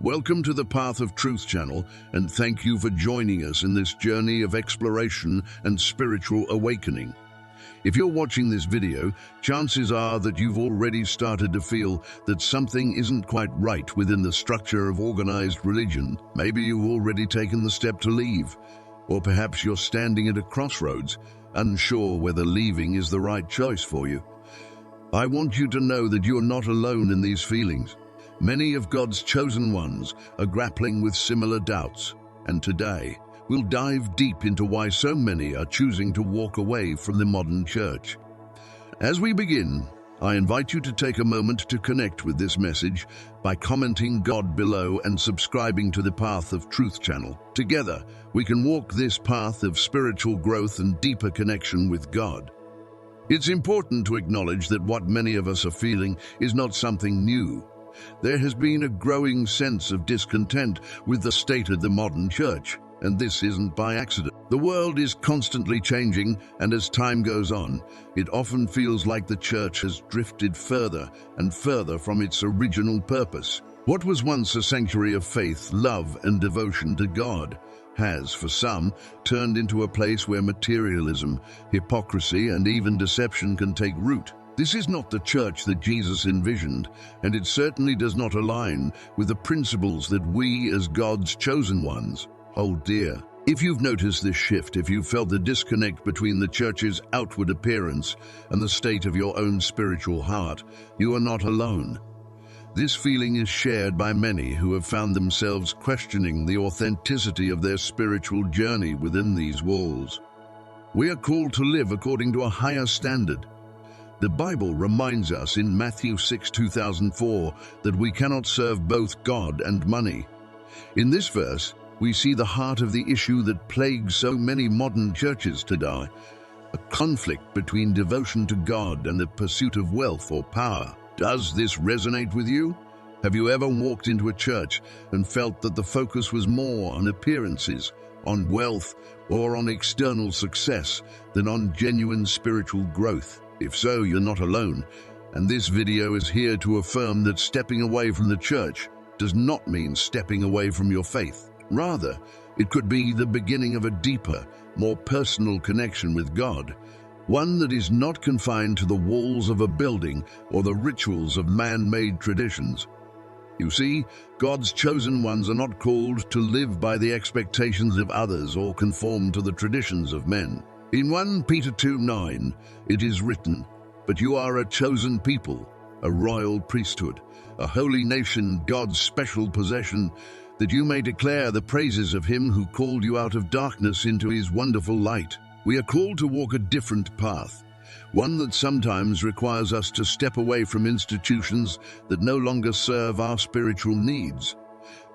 Welcome to the Path of Truth channel, and thank you for joining us in this journey of exploration and spiritual awakening. If you're watching this video, chances are that you've already started to feel that something isn't quite right within the structure of organized religion. Maybe you've already taken the step to leave, or perhaps you're standing at a crossroads, unsure whether leaving is the right choice for you. I want you to know that you're not alone in these feelings. Many of God's chosen ones are grappling with similar doubts, and today we'll dive deep into why so many are choosing to walk away from the modern church. As we begin, I invite you to take a moment to connect with this message by commenting God below and subscribing to the Path of Truth channel. Together, we can walk this path of spiritual growth and deeper connection with God. It's important to acknowledge that what many of us are feeling is not something new. There has been a growing sense of discontent with the state of the modern church, and this isn't by accident. The world is constantly changing, and as time goes on, it often feels like the church has drifted further and further from its original purpose. What was once a sanctuary of faith, love, and devotion to God has, for some, turned into a place where materialism, hypocrisy, and even deception can take root. This is not the church that Jesus envisioned, and it certainly does not align with the principles that we, as God's chosen ones, hold dear. If you've noticed this shift, if you've felt the disconnect between the church's outward appearance and the state of your own spiritual heart, you are not alone. This feeling is shared by many who have found themselves questioning the authenticity of their spiritual journey within these walls. We are called to live according to a higher standard. The Bible reminds us in Matthew 6:2004 that we cannot serve both God and money. In this verse, we see the heart of the issue that plagues so many modern churches today, a conflict between devotion to God and the pursuit of wealth or power. Does this resonate with you? Have you ever walked into a church and felt that the focus was more on appearances, on wealth, or on external success than on genuine spiritual growth? If so, you're not alone, and this video is here to affirm that stepping away from the church does not mean stepping away from your faith. Rather, it could be the beginning of a deeper, more personal connection with God, one that is not confined to the walls of a building or the rituals of man-made traditions. You see, God's chosen ones are not called to live by the expectations of others or conform to the traditions of men. In 1 Peter 2:9, it is written, "But you are a chosen people, a royal priesthood, a holy nation, God's special possession, that you may declare the praises of him who called you out of darkness into his wonderful light." We are called to walk a different path, one that sometimes requires us to step away from institutions that no longer serve our spiritual needs.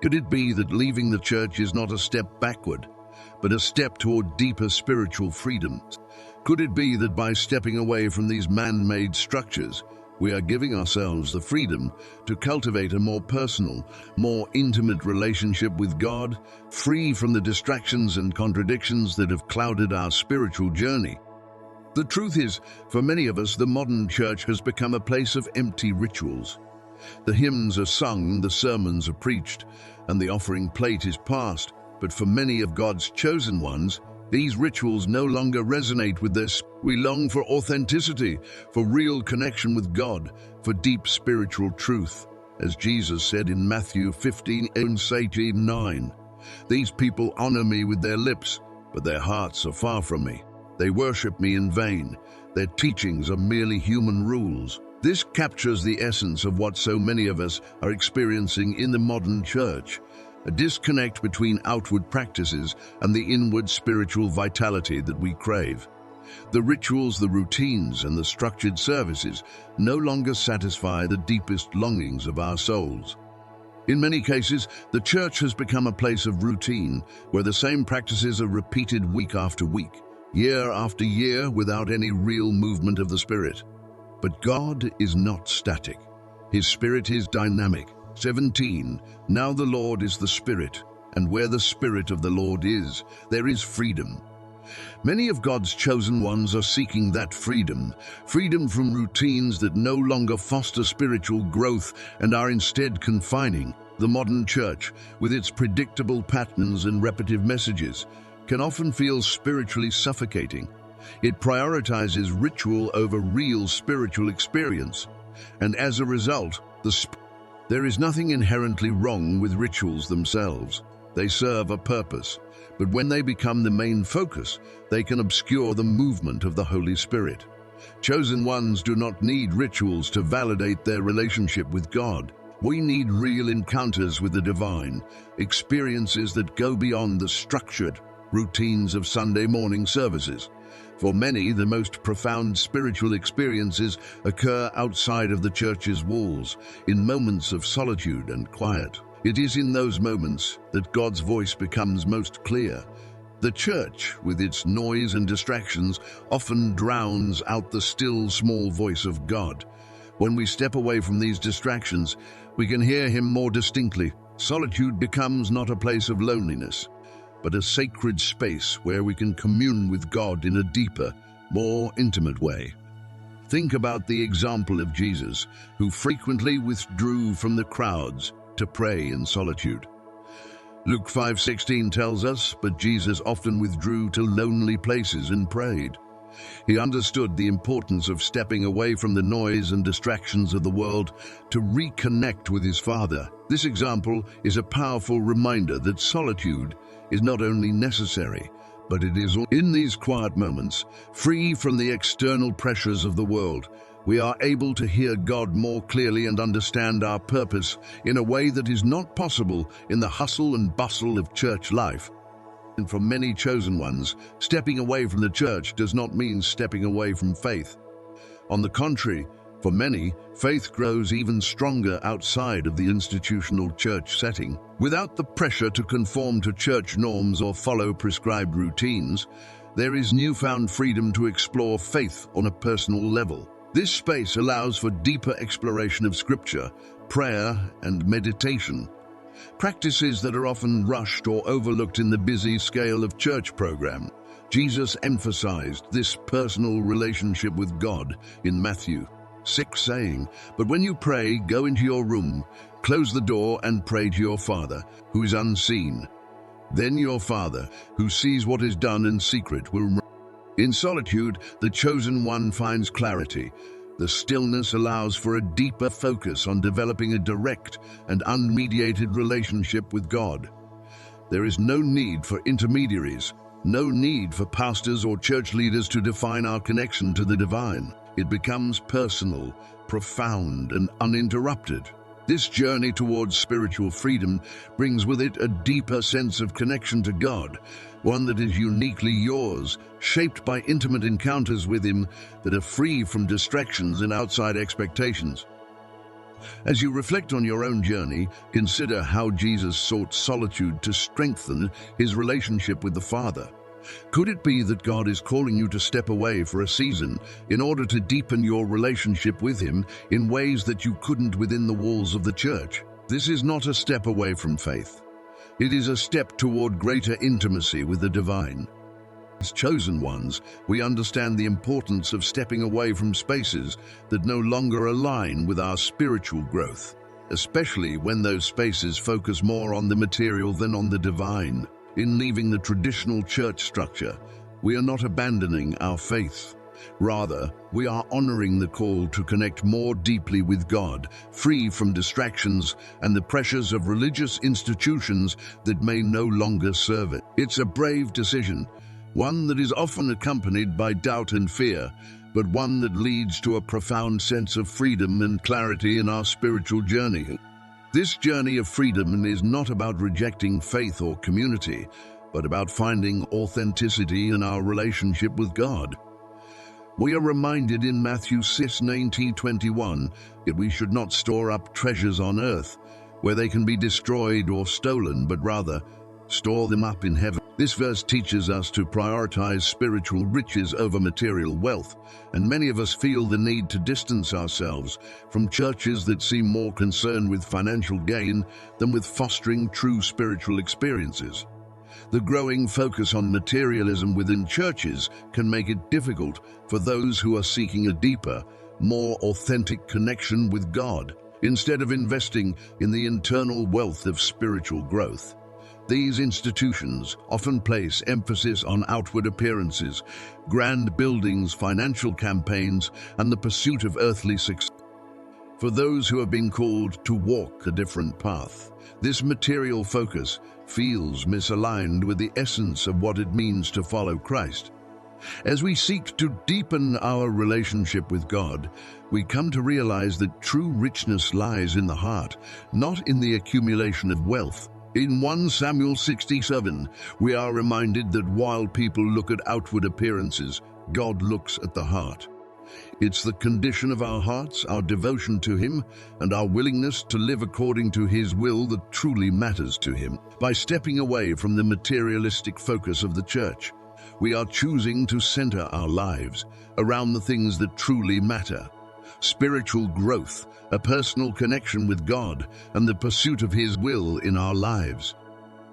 Could it be that leaving the church is not a step backward, but a step toward deeper spiritual freedom? Could it be that by stepping away from these man-made structures, we are giving ourselves the freedom to cultivate a more personal, more intimate relationship with God, free from the distractions and contradictions that have clouded our spiritual journey? The truth is, for many of us, the modern church has become a place of empty rituals. The hymns are sung, the sermons are preached, and the offering plate is passed. But for many of God's chosen ones, these rituals no longer resonate with this. We long for authenticity, for real connection with God, for deep spiritual truth. As Jesus said in Matthew 15:9, "These people honor me with their lips, but their hearts are far from me. They worship me in vain. Their teachings are merely human rules." This captures the essence of what so many of us are experiencing in the modern church. A disconnect between outward practices and the inward spiritual vitality that we crave. The rituals, the routines, and the structured services no longer satisfy the deepest longings of our souls. In many cases, the church has become a place of routine, where the same practices are repeated week after week, year after year, without any real movement of the Spirit. But God is not static. His Spirit is dynamic. 17, "Now the Lord is the Spirit, and where the Spirit of the Lord is, there is freedom." Many of God's chosen ones are seeking that freedom from routines that no longer foster spiritual growth and are instead confining. The modern church, with its predictable patterns and repetitive messages, can often feel spiritually suffocating. It prioritizes ritual over real spiritual experience, and as a result, there is nothing inherently wrong with rituals themselves. They serve a purpose, but when they become the main focus, they can obscure the movement of the Holy Spirit. Chosen ones do not need rituals to validate their relationship with God. We need real encounters with the divine, experiences that go beyond the structured routines of Sunday morning services. For many, the most profound spiritual experiences occur outside of the church's walls, in moments of solitude and quiet. It is in those moments that God's voice becomes most clear. The church, with its noise and distractions, often drowns out the still, small voice of God. When we step away from these distractions, we can hear Him more distinctly. Solitude becomes not a place of loneliness, but a sacred space where we can commune with God in a deeper, more intimate way. Think about the example of Jesus, who frequently withdrew from the crowds to pray in solitude. Luke 5:16 tells us, "But Jesus often withdrew to lonely places and prayed." He understood the importance of stepping away from the noise and distractions of the world to reconnect with his Father. This example is a powerful reminder that solitude is not only necessary, but it is in these quiet moments, free from the external pressures of the world, we are able to hear God more clearly and understand our purpose in a way that is not possible in the hustle and bustle of church life. And for many chosen ones, stepping away from the church does not mean stepping away from faith. On the contrary, for many, faith grows even stronger outside of the institutional church setting. Without the pressure to conform to church norms or follow prescribed routines, there is newfound freedom to explore faith on a personal level. This space allows for deeper exploration of scripture, prayer, and meditation, practices that are often rushed or overlooked in the busy scale of church program. Jesus emphasized this personal relationship with God in Matthew 6, saying, "But when you pray, go into your room, close the door and pray to your Father, who is unseen. Then your Father, who sees what is done in secret, will..." In solitude, the chosen one finds clarity. The stillness allows for a deeper focus on developing a direct and unmediated relationship with God. There is no need for intermediaries, no need for pastors or church leaders to define our connection to the divine. It becomes personal, profound, and uninterrupted. This journey towards spiritual freedom brings with it a deeper sense of connection to God, one that is uniquely yours, shaped by intimate encounters with Him that are free from distractions and outside expectations. As you reflect on your own journey, consider how Jesus sought solitude to strengthen His relationship with the Father. Could it be that God is calling you to step away for a season in order to deepen your relationship with Him in ways that you couldn't within the walls of the church? This is not a step away from faith. It is a step toward greater intimacy with the divine. As chosen ones, we understand the importance of stepping away from spaces that no longer align with our spiritual growth, especially when those spaces focus more on the material than on the divine. In leaving the traditional church structure, we are not abandoning our faith. Rather, we are honoring the call to connect more deeply with God, free from distractions and the pressures of religious institutions that may no longer serve it. It's a brave decision, one that is often accompanied by doubt and fear, but one that leads to a profound sense of freedom and clarity in our spiritual journey. This journey of freedom is not about rejecting faith or community, but about finding authenticity in our relationship with God. We are reminded in Matthew 6:19-21 that we should not store up treasures on earth, where they can be destroyed or stolen, but rather store them up in heaven. This verse teaches us to prioritize spiritual riches over material wealth, and many of us feel the need to distance ourselves from churches that seem more concerned with financial gain than with fostering true spiritual experiences. The growing focus on materialism within churches can make it difficult for those who are seeking a deeper, more authentic connection with God. instead of investing in the internal wealth of spiritual growth. These institutions often place emphasis on outward appearances, grand buildings, financial campaigns, and the pursuit of earthly success. For those who have been called to walk a different path, this material focus feels misaligned with the essence of what it means to follow Christ. As we seek to deepen our relationship with God, we come to realize that true richness lies in the heart, not in the accumulation of wealth. In 1 Samuel 67, we are reminded that while people look at outward appearances, God looks at the heart. It's the condition of our hearts, our devotion to Him, and our willingness to live according to His will that truly matters to Him. By stepping away from the materialistic focus of the church, we are choosing to center our lives around the things that truly matter: spiritual growth, a personal connection with God, and the pursuit of His will in our lives.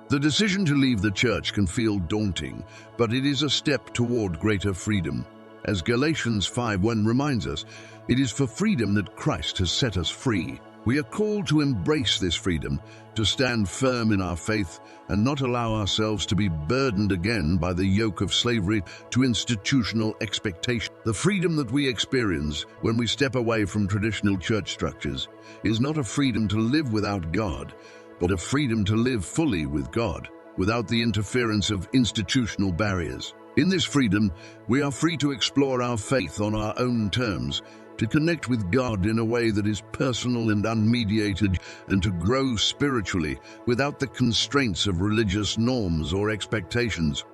The decision to leave the church can feel daunting, but it is a step toward greater freedom. As Galatians 5:1 reminds us, it is for freedom that Christ has set us free. We are called to embrace this freedom, to stand firm in our faith, and not allow ourselves to be burdened again by the yoke of slavery to institutional expectation. The freedom that we experience when we step away from traditional church structures is not a freedom to live without God, but a freedom to live fully with God, without the interference of institutional barriers. In this freedom, we are free to explore our faith on our own terms, to connect with God in a way that is personal and unmediated, and to grow spiritually without the constraints of religious norms or expectations.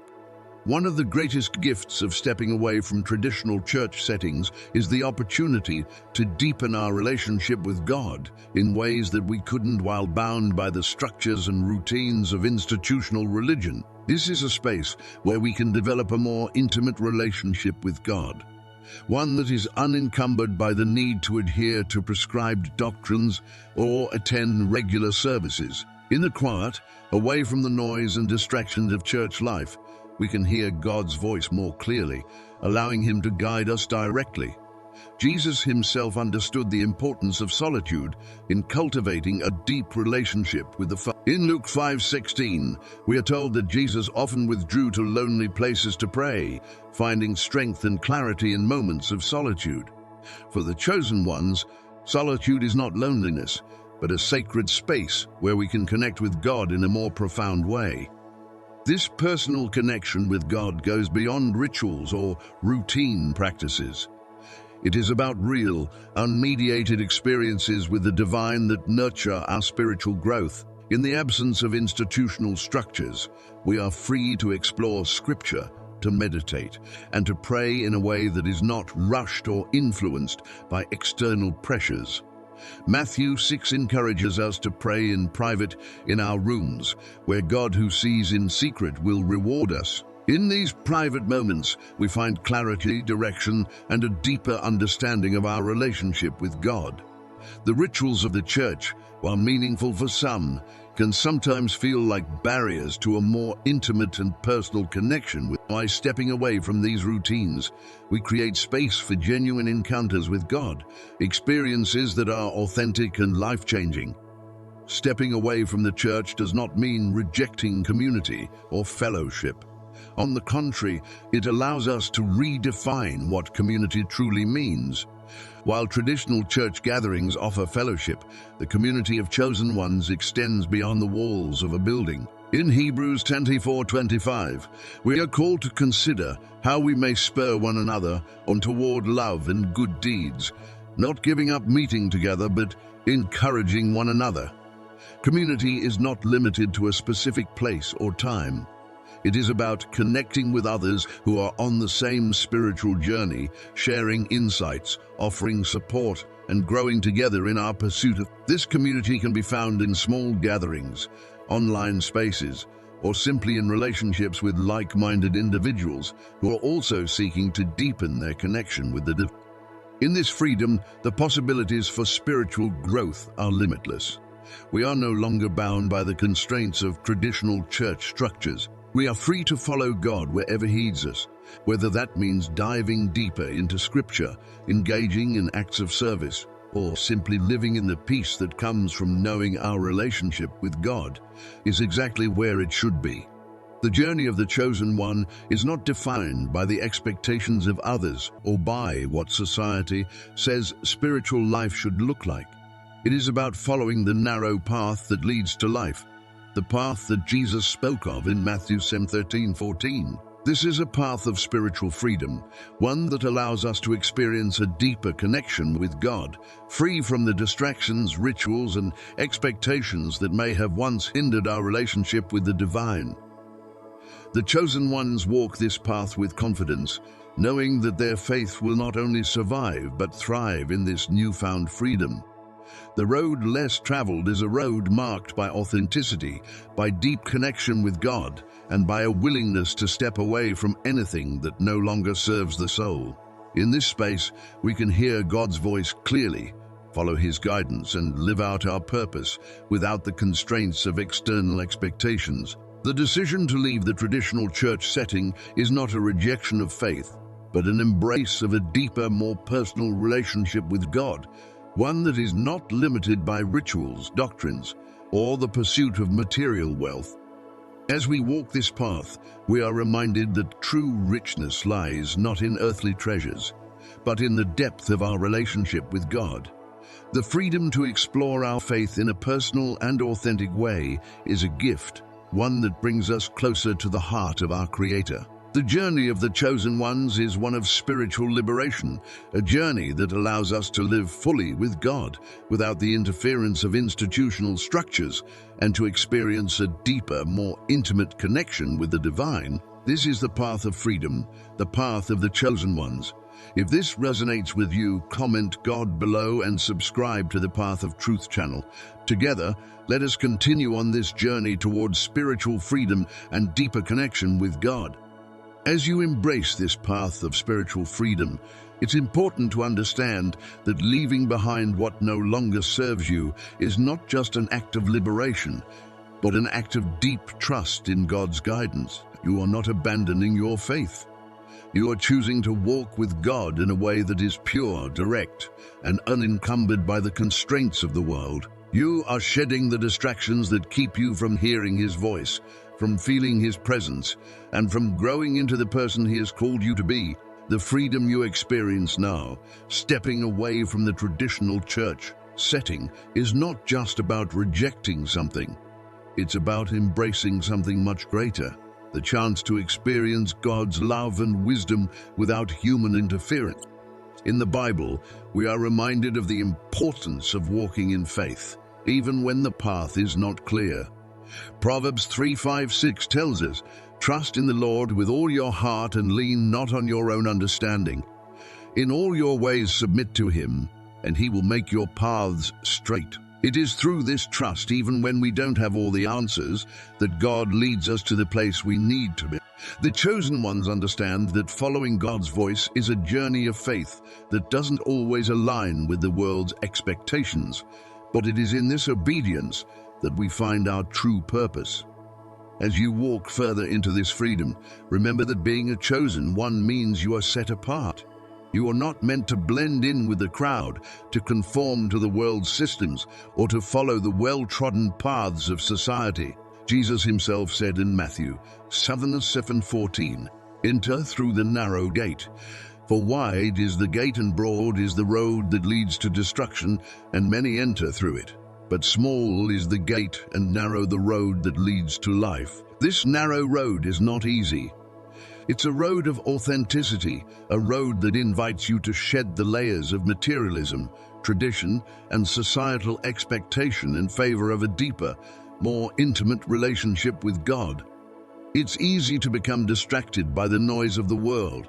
One of the greatest gifts of stepping away from traditional church settings is the opportunity to deepen our relationship with God in ways that we couldn't while bound by the structures and routines of institutional religion. This is a space where we can develop a more intimate relationship with God, one that is unencumbered by the need to adhere to prescribed doctrines or attend regular services. In the quiet, away from the noise and distractions of church life, we can hear God's voice more clearly, allowing Him to guide us directly. Jesus Himself understood the importance of solitude in cultivating a deep relationship with the Father. In Luke 5:16, we are told that Jesus often withdrew to lonely places to pray, finding strength and clarity in moments of solitude. For the chosen ones, solitude is not loneliness, but a sacred space where we can connect with God in a more profound way. This personal connection with God goes beyond rituals or routine practices. It is about real, unmediated experiences with the divine that nurture our spiritual growth. In the absence of institutional structures, we are free to explore Scripture, to meditate, and to pray in a way that is not rushed or influenced by external pressures. Matthew 6 encourages us to pray in private in our rooms, where God who sees in secret will reward us. In these private moments, we find clarity, direction, and a deeper understanding of our relationship with God. The rituals of the church, while meaningful for some, can sometimes feel like barriers to a more intimate and personal connection. By stepping away from these routines, we create space for genuine encounters with God, experiences that are authentic and life-changing. Stepping away from the church does not mean rejecting community or fellowship. On the contrary, it allows us to redefine what community truly means. While traditional church gatherings offer fellowship, the community of chosen ones extends beyond the walls of a building. In Hebrews 10:4-25, we are called to consider how we may spur one another on toward love and good deeds, not giving up meeting together, but encouraging one another. Community is not limited to a specific place or time. It is about connecting with others who are on the same spiritual journey, sharing insights, offering support, and growing together in our pursuit of. This community can be found in small gatherings, online spaces, or simply in relationships with like-minded individuals who are also seeking to deepen their connection with the divine. In this freedom, the possibilities for spiritual growth are limitless. We are no longer bound by the constraints of traditional church structures. We are free to follow God wherever He leads us, whether that means diving deeper into Scripture, engaging in acts of service, or simply living in the peace that comes from knowing our relationship with God, is exactly where it should be. The journey of the chosen one is not defined by the expectations of others or by what society says spiritual life should look like. It is about following the narrow path that leads to life, the path that Jesus spoke of in Matthew 13:14. This is a path of spiritual freedom, one that allows us to experience a deeper connection with God, free from the distractions, rituals, and expectations that may have once hindered our relationship with the divine. The chosen ones walk this path with confidence, knowing that their faith will not only survive but thrive in this newfound freedom. The road less traveled is a road marked by authenticity, by deep connection with God, and by a willingness to step away from anything that no longer serves the soul. In this space, we can hear God's voice clearly, follow His guidance, and live out our purpose without the constraints of external expectations. The decision to leave the traditional church setting is not a rejection of faith, but an embrace of a deeper, more personal relationship with God, one that is not limited by rituals, doctrines, or the pursuit of material wealth. As we walk this path, we are reminded that true richness lies not in earthly treasures, but in the depth of our relationship with God. The freedom to explore our faith in a personal and authentic way is a gift, one that brings us closer to the heart of our Creator. The journey of the chosen ones is one of spiritual liberation, a journey that allows us to live fully with God without the interference of institutional structures and to experience a deeper, more intimate connection with the divine. This is the path of freedom, the path of the chosen ones. If this resonates with you, comment God below and subscribe to the Path of Truth channel. Together, let us continue on this journey towards spiritual freedom and deeper connection with God. As you embrace this path of spiritual freedom, it's important to understand that leaving behind what no longer serves you is not just an act of liberation, but an act of deep trust in God's guidance. You are not abandoning your faith. You are choosing to walk with God in a way that is pure, direct, and unencumbered by the constraints of the world. You are shedding the distractions that keep you from hearing His voice, from feeling His presence, and from growing into the person He has called you to be. The freedom you experience now, stepping away from the traditional church setting, is not just about rejecting something. It's about embracing something much greater, the chance to experience God's love and wisdom without human interference. In the Bible, we are reminded of the importance of walking in faith, even when the path is not clear. Proverbs 3:5-6 tells us, "Trust in the Lord with all your heart and lean not on your own understanding. In all your ways submit to Him, and He will make your paths straight." It is through this trust, even when we don't have all the answers, that God leads us to the place we need to be. The chosen ones understand that following God's voice is a journey of faith that doesn't always align with the world's expectations, but it is in this obedience that we find our true purpose. As you walk further into this freedom, remember that being a chosen one means you are set apart. You are not meant to blend in with the crowd, to conform to the world's systems, or to follow the well-trodden paths of society. Jesus Himself said in Matthew 7:14, "Enter through the narrow gate. For wide is the gate and broad is the road that leads to destruction, and many enter through it. But small is the gate and narrow the road that leads to life." This narrow road is not easy. It's a road of authenticity, a road that invites you to shed the layers of materialism, tradition, and societal expectation in favor of a deeper, more intimate relationship with God. It's easy to become distracted by the noise of the world,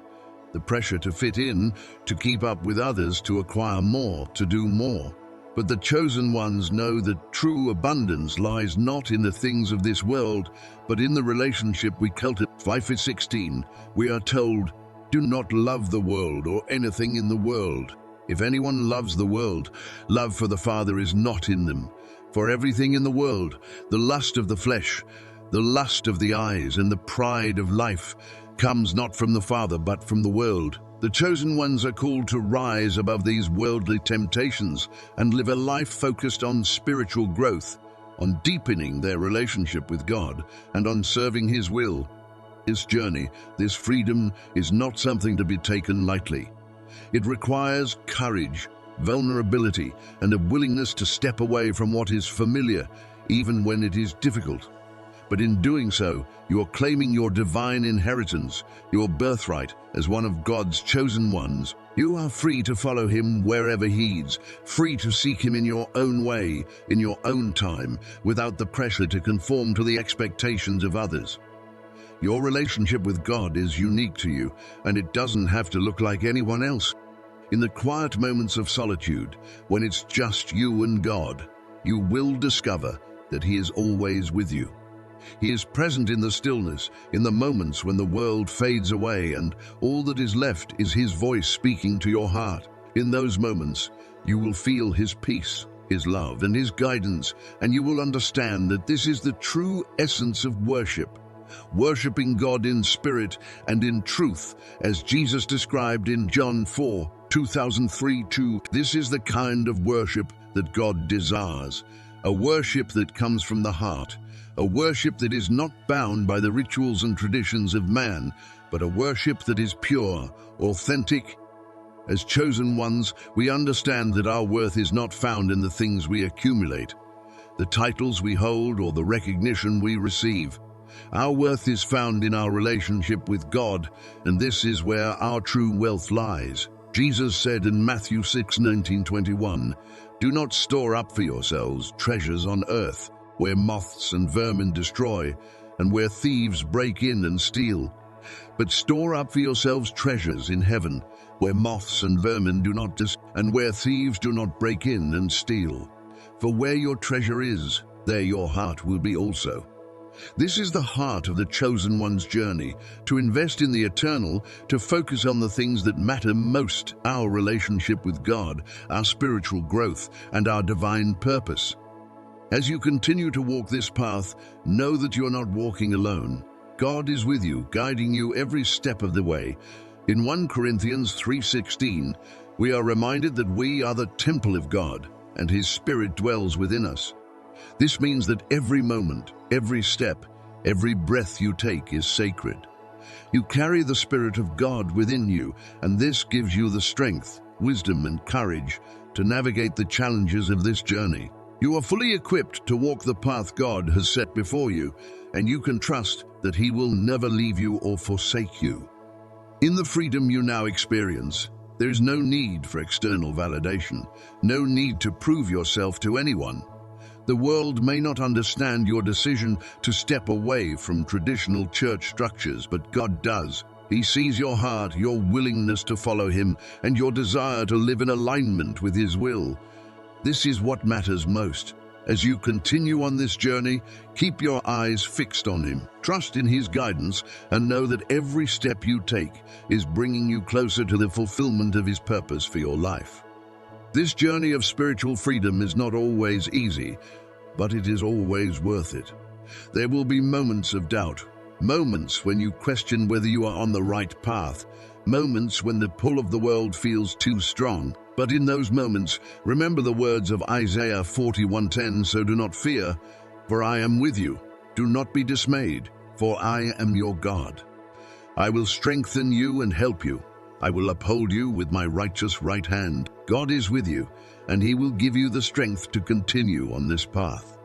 the pressure to fit in, to keep up with others, to acquire more, to do more. But the chosen ones know that true abundance lies not in the things of this world, but in the relationship we cultivate. 5:16, we are told, "Do not love the world or anything in the world. If anyone loves the world, love for the Father is not in them. For everything in the world, the lust of the flesh, the lust of the eyes, and the pride of life, comes not from the Father but from the world." The chosen ones are called to rise above these worldly temptations and live a life focused on spiritual growth, on deepening their relationship with God, and on serving His will. This journey, this freedom, is not something to be taken lightly. It requires courage, vulnerability, and a willingness to step away from what is familiar, even when it is difficult. But in doing so, you are claiming your divine inheritance, your birthright as one of God's chosen ones. You are free to follow Him wherever He leads, free to seek Him in your own way, in your own time, without the pressure to conform to the expectations of others. Your relationship with God is unique to you, and it doesn't have to look like anyone else. In the quiet moments of solitude, when it's just you and God, you will discover that He is always with you. He is present in the stillness, in the moments when the world fades away and all that is left is His voice speaking to your heart. In those moments, you will feel His peace, His love, and His guidance, and you will understand that this is the true essence of worship. Worshipping God in spirit and in truth, as Jesus described in John 4:2003-2. This is the kind of worship that God desires, a worship that comes from the heart, a worship that is not bound by the rituals and traditions of man, but a worship that is pure, authentic. As chosen ones, we understand that our worth is not found in the things we accumulate, the titles we hold, or the recognition we receive. Our worth is found in our relationship with God, and this is where our true wealth lies. Jesus said in Matthew 6:19-21, "Do not store up for yourselves treasures on earth, where moths and vermin destroy, and where thieves break in and steal. But store up for yourselves treasures in heaven, where moths and vermin do not destroy, and where thieves do not break in and steal. For where your treasure is, there your heart will be also." This is the heart of the chosen one's journey, to invest in the eternal, to focus on the things that matter most, our relationship with God, our spiritual growth, and our divine purpose. As you continue to walk this path, know that you are not walking alone. God is with you, guiding you every step of the way. In 1 Corinthians 3:16, we are reminded that we are the temple of God, and His Spirit dwells within us. This means that every moment, every step, every breath you take is sacred. You carry the Spirit of God within you, and this gives you the strength, wisdom, and courage to navigate the challenges of this journey. You are fully equipped to walk the path God has set before you, and you can trust that He will never leave you or forsake you. In the freedom you now experience, there is no need for external validation, no need to prove yourself to anyone. The world may not understand your decision to step away from traditional church structures, but God does. He sees your heart, your willingness to follow Him, and your desire to live in alignment with His will. This is what matters most. As you continue on this journey, keep your eyes fixed on Him, trust in His guidance, and know that every step you take is bringing you closer to the fulfillment of His purpose for your life. This journey of spiritual freedom is not always easy, but it is always worth it. There will be moments of doubt, moments when you question whether you are on the right path, moments when the pull of the world feels too strong. But in those moments, remember the words of Isaiah 41:10, "So do not fear, for I am with you. Do not be dismayed, for I am your God. I will strengthen you and help you. I will uphold you with my righteous right hand." God is with you, and He will give you the strength to continue on this path.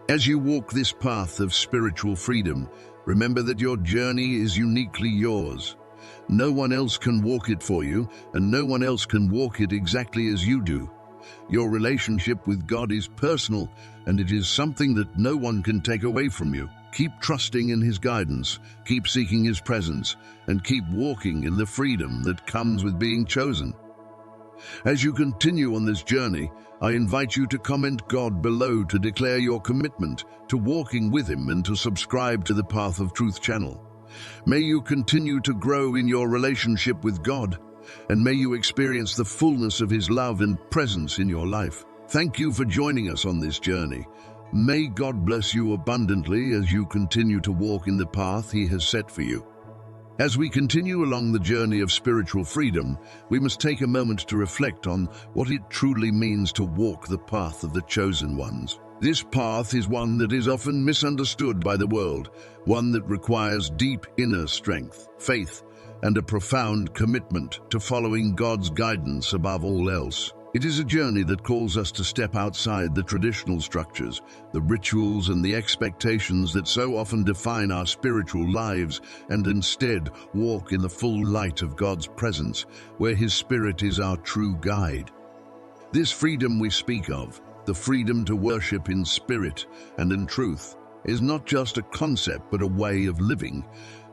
As you walk this path of spiritual freedom, remember that your journey is uniquely yours. No one else can walk it for you, and no one else can walk it exactly as you do. Your relationship with God is personal, and it is something that no one can take away from you. Keep trusting in His guidance, keep seeking His presence, and keep walking in the freedom that comes with being chosen. As you continue on this journey, I invite you to comment God below to declare your commitment to walking with Him and to subscribe to the Path of Truth channel. May you continue to grow in your relationship with God, and may you experience the fullness of His love and presence in your life. Thank you for joining us on this journey. May God bless you abundantly as you continue to walk in the path He has set for you. As we continue along the journey of spiritual freedom, we must take a moment to reflect on what it truly means to walk the path of the chosen ones. This path is one that is often misunderstood by the world, one that requires deep inner strength, faith, and a profound commitment to following God's guidance above all else. It is a journey that calls us to step outside the traditional structures, the rituals and the expectations that so often define our spiritual lives, and instead walk in the full light of God's presence, where His Spirit is our true guide. This freedom we speak of, the freedom to worship in spirit and in truth, is not just a concept but a way of living.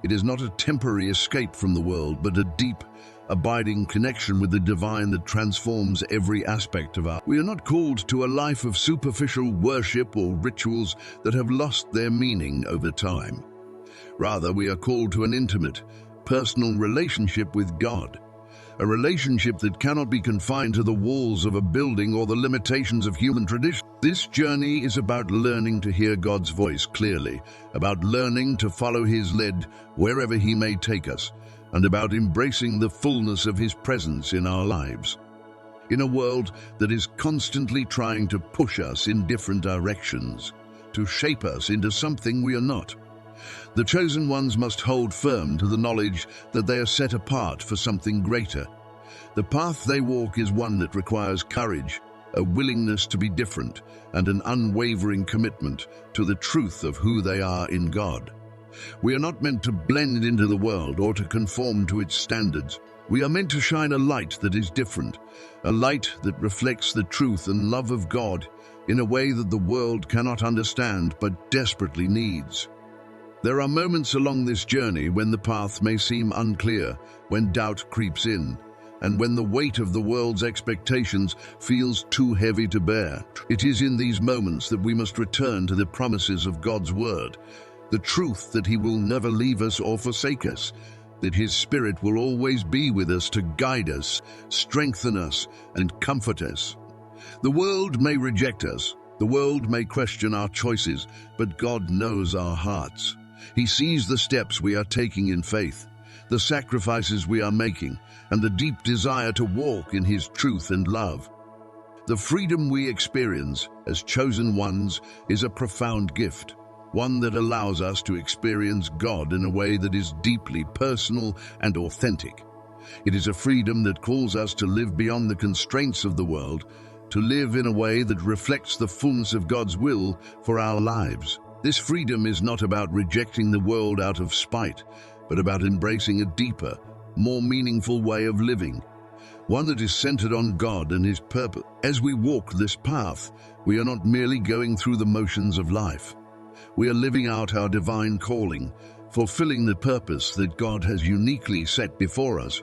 It is not a temporary escape from the world, but a deep, abiding connection with the divine that transforms every aspect of our. We are not called to a life of superficial worship or rituals that have lost their meaning over time. Rather, we are called to an intimate, personal relationship with God, a relationship that cannot be confined to the walls of a building or the limitations of human tradition. This journey is about learning to hear God's voice clearly, about learning to follow His lead wherever He may take us, and about embracing the fullness of His presence in our lives. In a world that is constantly trying to push us in different directions, to shape us into something we are not, the chosen ones must hold firm to the knowledge that they are set apart for something greater. The path they walk is one that requires courage, a willingness to be different, and an unwavering commitment to the truth of who they are in God. We are not meant to blend into the world or to conform to its standards. We are meant to shine a light that is different, a light that reflects the truth and love of God in a way that the world cannot understand but desperately needs. There are moments along this journey when the path may seem unclear, when doubt creeps in, and when the weight of the world's expectations feels too heavy to bear. It is in these moments that we must return to the promises of God's word, the truth that He will never leave us or forsake us, that His Spirit will always be with us to guide us, strengthen us, and comfort us. The world may reject us, the world may question our choices, but God knows our hearts. He sees the steps we are taking in faith, the sacrifices we are making, and the deep desire to walk in His truth and love. The freedom we experience as chosen ones is a profound gift, one that allows us to experience God in a way that is deeply personal and authentic. It is a freedom that calls us to live beyond the constraints of the world, to live in a way that reflects the fullness of God's will for our lives. This freedom is not about rejecting the world out of spite, but about embracing a deeper, more meaningful way of living, one that is centered on God and His purpose. As we walk this path, we are not merely going through the motions of life. We are living out our divine calling, fulfilling the purpose that God has uniquely set before us.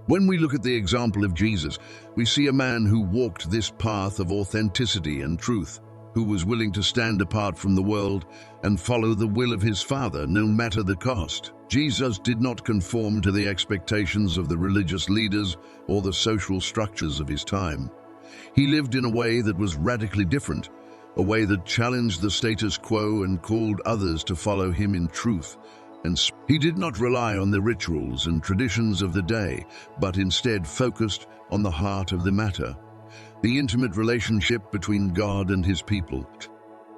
When we look at the example of Jesus, we see a man who walked this path of authenticity and truth, who was willing to stand apart from the world and follow the will of His Father no matter the cost. Jesus did not conform to the expectations of the religious leaders or the social structures of His time. He lived in a way that was radically different, a way that challenged the status quo and called others to follow Him in truth. And He did not rely on the rituals and traditions of the day, but instead focused on the heart of the matter, the intimate relationship between God and His people.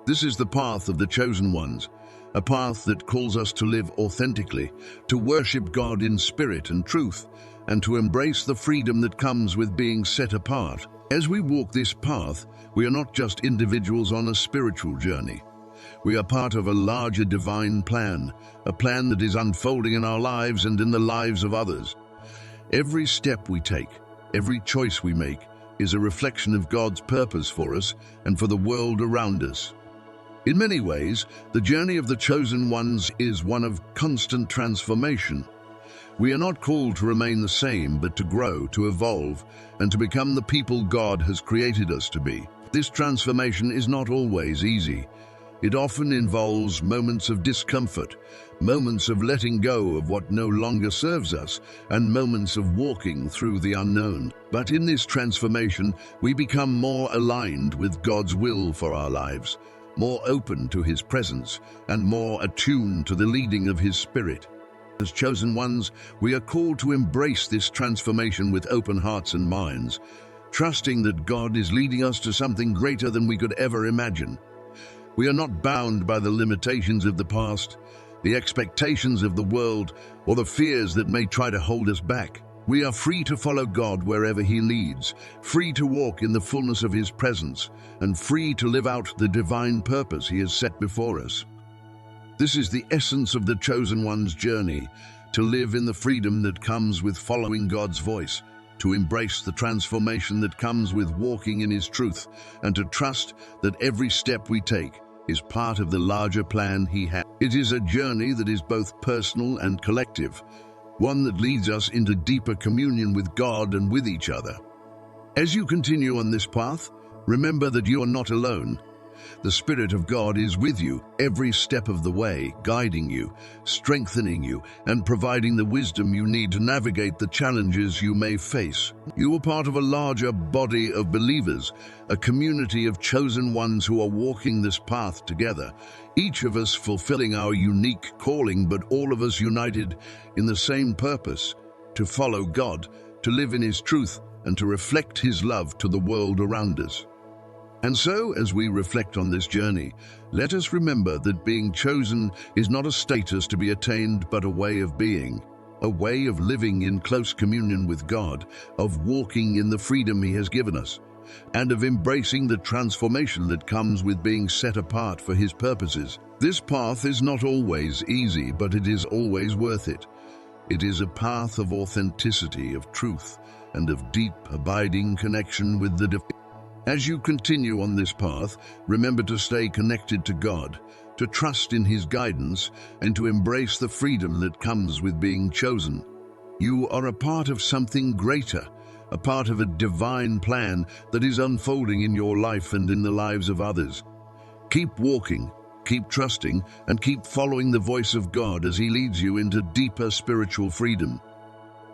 This is the path of the chosen ones, a path that calls us to live authentically, to worship God in spirit and truth, and to embrace the freedom that comes with being set apart. As we walk this path, we are not just individuals on a spiritual journey. We are part of a larger divine plan, a plan that is unfolding in our lives and in the lives of others. Every step we take, every choice we make, is a reflection of God's purpose for us and for the world around us. In many ways, the journey of the chosen ones is one of constant transformation. We are not called to remain the same, but to grow, to evolve, and to become the people God has created us to be. This transformation is not always easy. It often involves moments of discomfort, moments of letting go of what no longer serves us, and moments of walking through the unknown. But in this transformation, we become more aligned with God's will for our lives, more open to His presence, and more attuned to the leading of His Spirit. As chosen ones, we are called to embrace this transformation with open hearts and minds, trusting that God is leading us to something greater than we could ever imagine. We are not bound by the limitations of the past, the expectations of the world, or the fears that may try to hold us back. We are free to follow God wherever He leads, free to walk in the fullness of His presence, and free to live out the divine purpose He has set before us. This is the essence of the chosen one's journey, to live in the freedom that comes with following God's voice, to embrace the transformation that comes with walking in His truth, and to trust that every step we take is part of the larger plan He has. It is a journey that is both personal and collective, one that leads us into deeper communion with God and with each other. As you continue on this path, remember that you are not alone. The Spirit of God is with you every step of the way, guiding you, strengthening you, and providing the wisdom you need to navigate the challenges you may face. You are part of a larger body of believers, a community of chosen ones who are walking this path together, each of us fulfilling our unique calling, but all of us united in the same purpose: to follow God, to live in His truth, and to reflect His love to the world around us. And so, as we reflect on this journey, let us remember that being chosen is not a status to be attained, but a way of being, a way of living in close communion with God, of walking in the freedom He has given us, and of embracing the transformation that comes with being set apart for His purposes. This path is not always easy, but it is always worth it. It is a path of authenticity, of truth, and of deep, abiding connection with the divine. As you continue on this path, remember to stay connected to God, to trust in His guidance, and to embrace the freedom that comes with being chosen. You are a part of something greater, a part of a divine plan that is unfolding in your life and in the lives of others. Keep walking, keep trusting, and keep following the voice of God as He leads you into deeper spiritual freedom.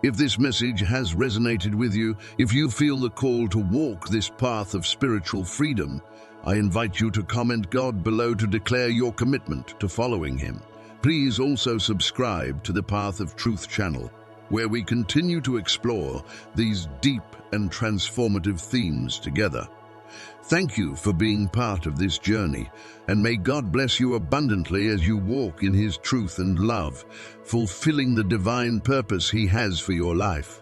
If this message has resonated with you, if you feel the call to walk this path of spiritual freedom, I invite you to comment God below to declare your commitment to following Him. Please also subscribe to the Path of Truth channel, where we continue to explore these deep and transformative themes together. Thank you for being part of this journey, and may God bless you abundantly as you walk in His truth and love, fulfilling the divine purpose He has for your life.